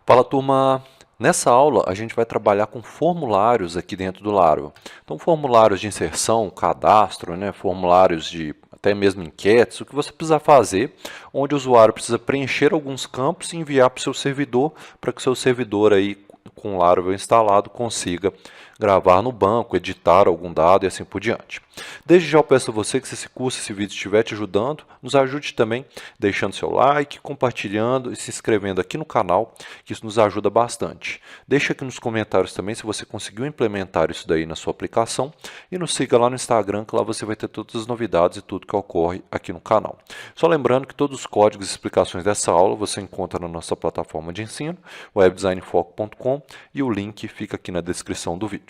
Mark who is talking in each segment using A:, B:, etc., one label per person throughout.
A: Fala, turma! Nessa aula a gente vai trabalhar com formulários aqui dentro do Laravel. Então, formulários de inserção, cadastro, formulários de até mesmo enquetes, o que você precisa fazer, onde o usuário precisa preencher alguns campos e enviar para o seu servidor, para que o seu servidor aí com o Laravel instalado consiga gravar no banco, editar algum dado e assim por diante. Desde já eu peço a você que se esse curso, esse vídeo estiver te ajudando, nos ajude também deixando seu like, compartilhando e se inscrevendo aqui no canal, que isso nos ajuda bastante. Deixa aqui nos comentários também se você conseguiu implementar isso daí na sua aplicação e nos siga lá no Instagram, que lá você vai ter todas as novidades e tudo que ocorre aqui no canal. Só lembrando que todos os códigos e explicações dessa aula você encontra na nossa plataforma de ensino, webdesignfoco.com, e o link fica aqui na descrição do vídeo.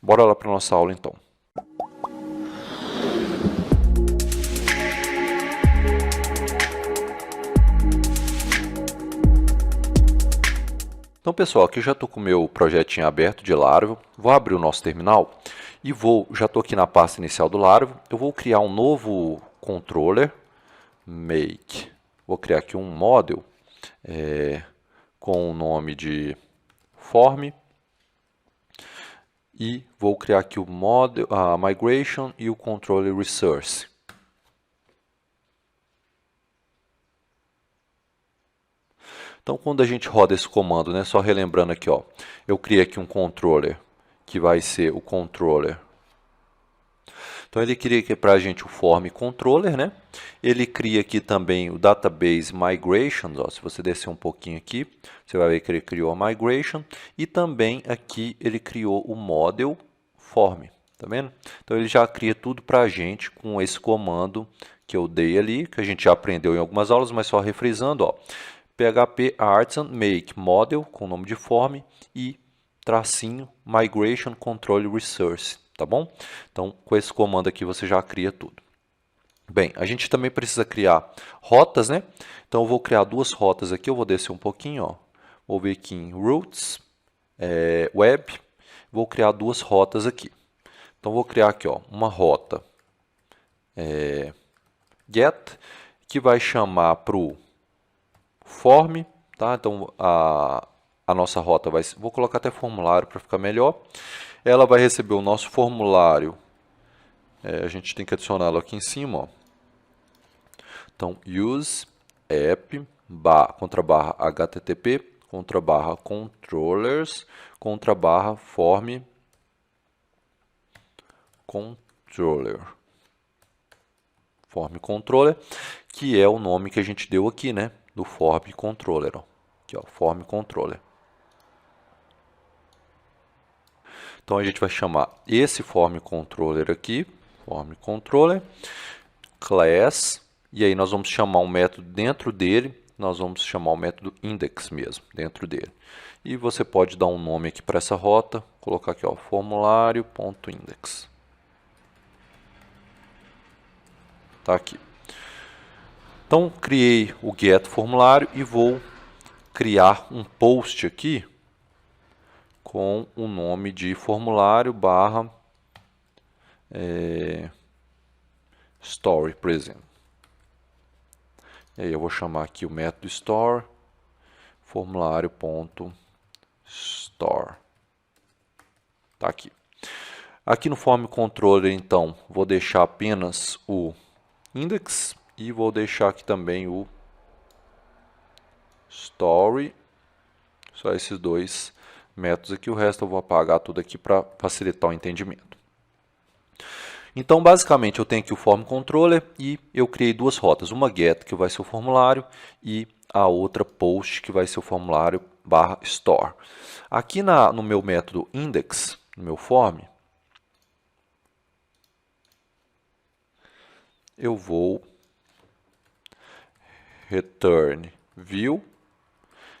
A: Bora lá para a nossa aula então. Então, pessoal, aqui eu já estou com o meu projetinho aberto de Laravel. Vou abrir o nosso terminal e já estou aqui na pasta inicial do Laravel. Eu vou criar um novo controller, make. Vou criar aqui um model com o nome de form. E vou criar aqui o model, a migration e o controller resource. Então, quando a gente roda esse comando, só relembrando aqui, eu criei aqui um controller, que vai ser o controller. Então, ele cria aqui para a gente o form controller, Ele cria aqui também o database migration, se você descer um pouquinho aqui, você vai ver que ele criou a migration. E também aqui ele criou o model form, tá vendo? Então, ele já cria tudo para a gente com esse comando que eu dei ali, que a gente já aprendeu em algumas aulas, mas só refrisando, PHP artisan make model com o nome de form e tracinho migration control resource, tá bom? Então, com esse comando aqui você já cria tudo. Bem, a gente também precisa criar rotas, Então, eu vou criar duas rotas aqui, eu vou descer um pouquinho, Vou vir aqui em Routes, Web, vou criar duas rotas aqui. Então, vou criar aqui, uma rota get, que vai chamar para o form, tá? Então a nossa rota vai, vou colocar até formulário para ficar melhor. Ela vai receber o nosso formulário, a gente tem que adicioná-lo aqui em cima, Então use app contra barra http contra barra controllers contra barra form controller. Form controller, que é o nome que a gente deu aqui, do form controller, aqui, form controller. Então a gente vai chamar esse form controller aqui, form controller, class, e aí nós vamos chamar um método dentro dele, nós vamos chamar o método index mesmo, dentro dele. E você pode dar um nome aqui para essa rota, colocar aqui, formulário.index. Tá aqui. Então, criei o get formulário e vou criar um post aqui com o nome de formulário barra story, por exemplo. E aí eu vou chamar aqui o método store, formulário.store. Tá aqui. Aqui no form controller, então, vou deixar apenas o index e vou deixar aqui também o story. Só esses dois métodos aqui, o resto eu vou apagar tudo aqui para facilitar o entendimento. Então, basicamente, eu tenho aqui o form controller e eu criei duas rotas. Uma get, que vai ser o formulário, e a outra post, que vai ser o formulário barra store. Aqui no meu método index, no meu form, eu vou return view,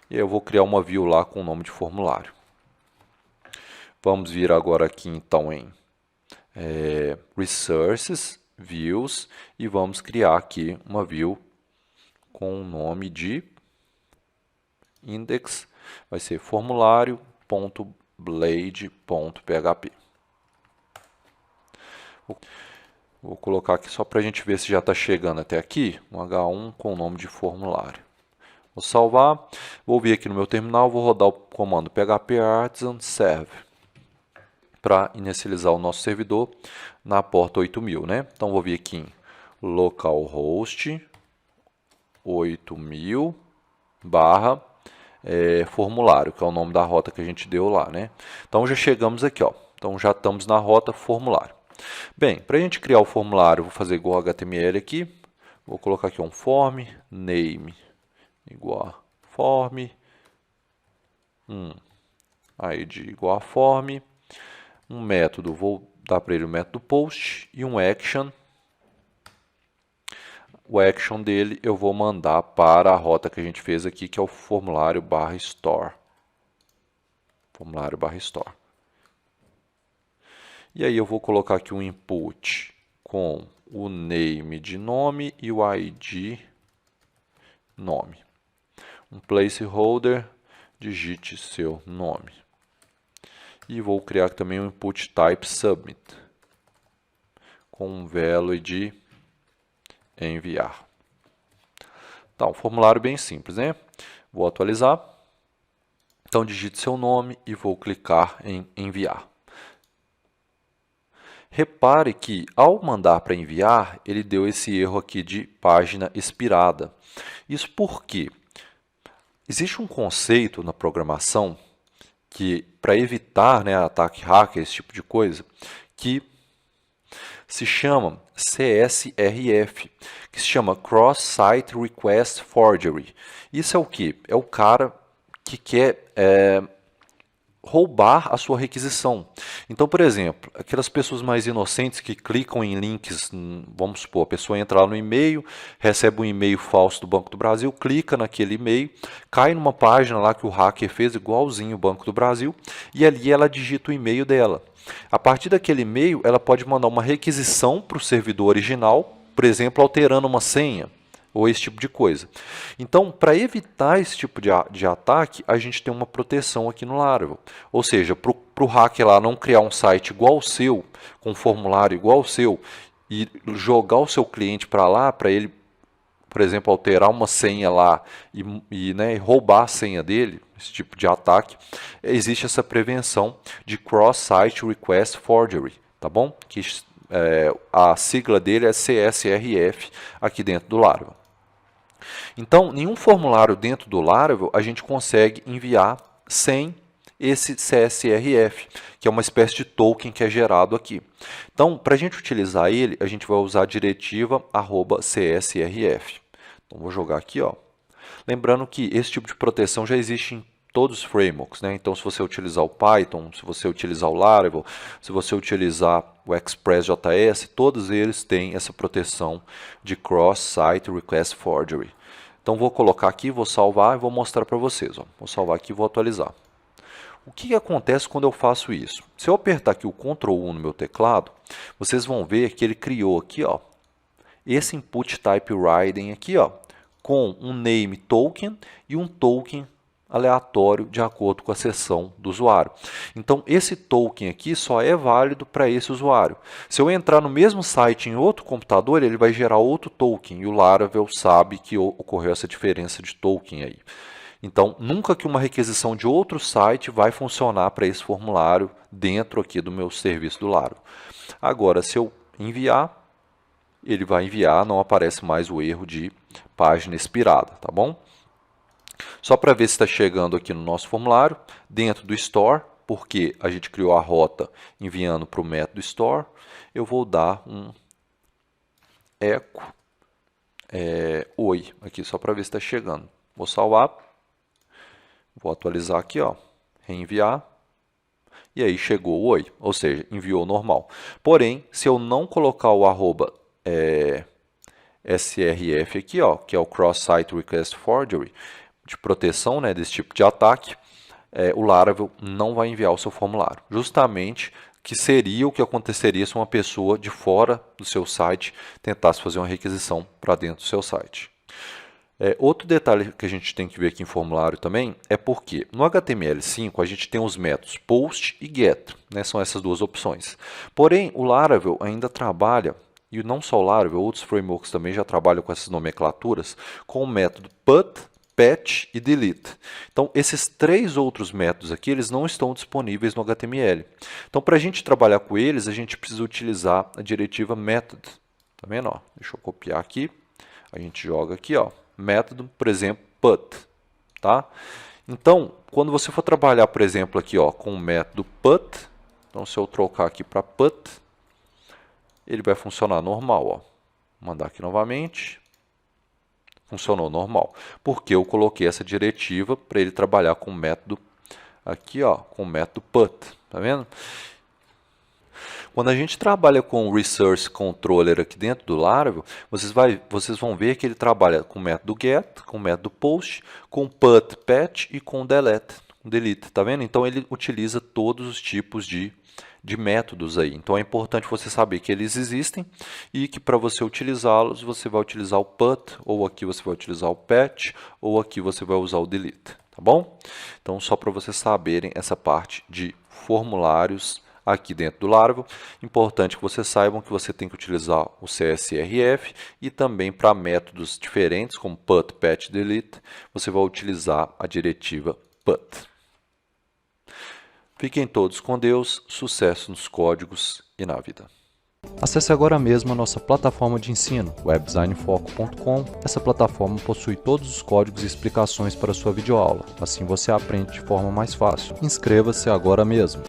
A: e eu vou criar uma view lá com o nome de formulário. Vamos vir agora aqui, então, em Resources, Views, e vamos criar aqui uma view com o nome de index, vai ser formulário.blade.php. Vou colocar aqui só para a gente ver se já está chegando até aqui, um H1 com o nome de formulário. Vou salvar, vou vir aqui no meu terminal, vou rodar o comando php artisan serve para inicializar o nosso servidor na porta 8000, né? Então vou vir aqui em localhost 8000 barra formulário, que é o nome da rota que a gente deu lá, né? Então já chegamos aqui, ó. Então já estamos na rota formulário. Bem, para a gente criar o formulário, vou fazer igual HTML aqui. Vou colocar aqui um form name igual a form, id igual a form, um método, vou dar para ele o método post e um action. O action dele eu vou mandar para a rota que a gente fez aqui, que é o formulário /store. Formulário /store. E aí eu vou colocar aqui um input com o name de nome e o id nome. Um placeholder, digite seu nome. E vou criar também um input type submit com um value de enviar. Então, formulário bem simples, né? Vou atualizar. Então, digite seu nome e vou clicar em enviar. Repare que, ao mandar para enviar, ele deu esse erro aqui de página expirada. Isso porque existe um conceito na programação que, para evitar, né, ataque hacker, esse tipo de coisa, que se chama CSRF, que se chama Cross-Site Request Forgery. Isso é o quê? É o cara que quer roubar a sua requisição. Então, por exemplo, aquelas pessoas mais inocentes que clicam em links, vamos supor, a pessoa entra lá no e-mail, recebe um e-mail falso do Banco do Brasil, clica naquele e-mail, cai numa página lá que o hacker fez igualzinho o Banco do Brasil, e ali ela digita o e-mail dela. A partir daquele e-mail, ela pode mandar uma requisição para o servidor original, por exemplo, alterando uma senha, ou esse tipo de coisa. Então, para evitar esse tipo de ataque, a gente tem uma proteção aqui no Laravel. Ou seja, para o hacker lá não criar um site igual ao seu, com um formulário igual ao seu, e jogar o seu cliente para lá, para ele, por exemplo, alterar uma senha lá e roubar a senha dele, esse tipo de ataque, existe essa prevenção de Cross-Site Request Forgery, tá bom? Que a sigla dele é CSRF aqui dentro do Laravel. Então, nenhum formulário dentro do Laravel a gente consegue enviar sem esse CSRF, que é uma espécie de token que é gerado aqui. Então, para a gente utilizar ele, a gente vai usar a diretiva @csrf. Então, vou jogar aqui, ó. Lembrando que esse tipo de proteção já existe em todos os frameworks, né? Então, se você utilizar o Python, se você utilizar o Laravel, se você utilizar o Express.js, todos eles têm essa proteção de Cross-Site Request Forgery. Então, vou colocar aqui, vou salvar e vou mostrar para vocês. Ó. Vou salvar aqui e vou atualizar. O que acontece quando eu faço isso? Se eu apertar aqui o Ctrl 1 no meu teclado, vocês vão ver que ele criou aqui, ó, esse input type writing aqui, ó, com um name token e um token aleatório de acordo com a seção do usuário. Então, esse token aqui só é válido para esse usuário. Se eu entrar no mesmo site em outro computador, ele vai gerar outro token, e o Laravel sabe que ocorreu essa diferença de token aí. Então, nunca que uma requisição de outro site vai funcionar para esse formulário dentro aqui do meu serviço do Laravel. Agora, se eu enviar, ele vai enviar, não aparece mais o erro de página expirada, tá bom? Só para ver se está chegando aqui no nosso formulário, dentro do store, porque a gente criou a rota enviando para o método store, eu vou dar um echo oi, aqui só para ver se está chegando. Vou salvar, vou atualizar aqui, ó, reenviar, e aí chegou o oi, ou seja, enviou normal. Porém, se eu não colocar o @srf aqui, ó, que é o Cross-Site Request Forgery, de proteção, né, desse tipo de ataque, o Laravel não vai enviar o seu formulário. Justamente que seria o que aconteceria se uma pessoa de fora do seu site tentasse fazer uma requisição para dentro do seu site. Outro detalhe que a gente tem que ver aqui em formulário também é porque no HTML5 a gente tem os métodos post e get, né, são essas duas opções. Porém, o Laravel ainda trabalha, e não só o Laravel, outros frameworks também já trabalham com essas nomenclaturas, com o método put, patch e delete. Então, esses 3 outros métodos aqui, eles não estão disponíveis no HTML. Então, para a gente trabalhar com eles, a gente precisa utilizar a diretiva method. Tá vendo? Ó, deixa eu copiar aqui. A gente joga aqui, ó, método, por exemplo, put. Tá? Então, quando você for trabalhar, por exemplo, aqui ó, com o método put, então se eu trocar aqui para put, ele vai funcionar normal. Ó. Vou mandar aqui novamente. Funcionou normal, porque eu coloquei essa diretiva para ele trabalhar com o método aqui, ó, com o método put. Tá vendo? Quando a gente trabalha com o Resource Controller aqui dentro do Laravel, vocês vão ver que ele trabalha com o método get, com o método post, com put, patch e com delete. Tá vendo? Então ele utiliza todos os tipos de métodos aí. Então é importante você saber que eles existem e que para você utilizá-los, você vai utilizar o put, ou aqui você vai utilizar o patch, ou aqui você vai usar o delete. Tá bom? Então só para vocês saberem essa parte de formulários aqui dentro do Laravel, importante que vocês saibam que você tem que utilizar o CSRF e também para métodos diferentes como put, patch, delete, você vai utilizar a diretiva put. Fiquem todos com Deus, sucesso nos códigos e na vida. Acesse agora mesmo a nossa plataforma de ensino, webdesignfoco.com. Essa plataforma possui todos os códigos e explicações para a sua videoaula, assim você aprende de forma mais fácil. Inscreva-se agora mesmo.